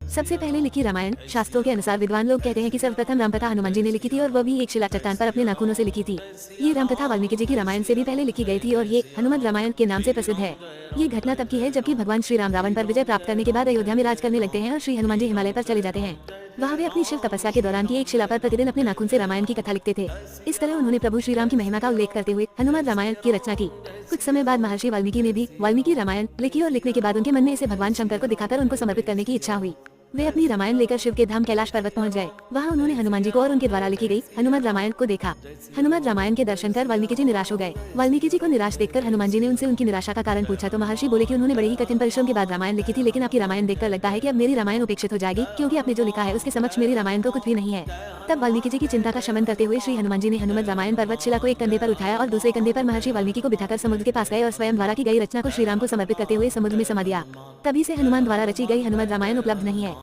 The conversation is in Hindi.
सबसे पहले लिखी रामायण। शास्त्रों के अनुसार विद्वान लोग कहते हैं कि सर्वप्रथम रामकथा हनुमान जी ने लिखी थी और वह भी एक शिला चट्टान पर अपने नाखूनों से लिखी थी। ये रामकथा वाल्मीकि जी की रामायण से भी पहले लिखी गई थी और ये हनुमत रामायण के नाम से प्रसिद्ध है। ये घटना तब की है जबकि भगवान श्री राम रावण पर विजय प्राप्त करने के बाद अयोध्या में राज करने लगते हैं और श्री हनुमान जी हिमालय पर चले जाते हैं। वहाँ वे अपनी शिव तपस्या के दौरान की एक शिला पर प्रतिदिन अपने नाखून से रामायण की कथा लिखते थे। इस तरह उन्होंने प्रभु श्री राम की महिमा का उल्लेख करते हुए हनुमान रामायण की रचना की। कुछ समय बाद महर्षि वाल्मीकि ने भी वाल्मीकि रामायण लिखी और लिखने के बाद उनके मन में इसे भगवान शंकर को दिखाकर उनको समर्पित करने की इच्छा हुई। वे अपनी रामायण लेकर शिव के धाम कैलाश पर्वत पहुंच गए। वहां उन्होंने हनुमान जी को और उनके द्वारा लिखी गई हनुमत रामायण को देखा। हनुमत रामायण के दर्शन कर वाल्मीकि जी निराश हो गए। वाल्मीकि जी को निराश देखकर हनुमान जी ने उनसे उनकी निराशा का कारण पूछा तो महर्षि बोले कि उन्होंने बड़े ही कठिन परिश्रम के बाद रामायण लिखी थी, लेकिन आपकी रामायण देखकर लगता है कि अब मेरी रामायण उपेक्षित हो जाएगी, क्योंकि आपने जो लिखा है उसके समक्ष मेरी रामायण तो कुछ भी नहीं है। तब वाल्मीकि जी की चिंता का शमन करते हुए श्री हनुमान जी ने हनुमत रामायण पर्वत शिला को एक कंधे पर उठाया और दूसरे कंधे पर महर्षि वाल्मीकि को बिठाकर समुद्र के पास गए और स्वयं द्वारा की गई रचना को श्री राम को समर्पित करते हुए समुद्र में समा दिया। तभी से हनुमान द्वारा रची गई हनुमत रामायण उपलब्ध नहीं है।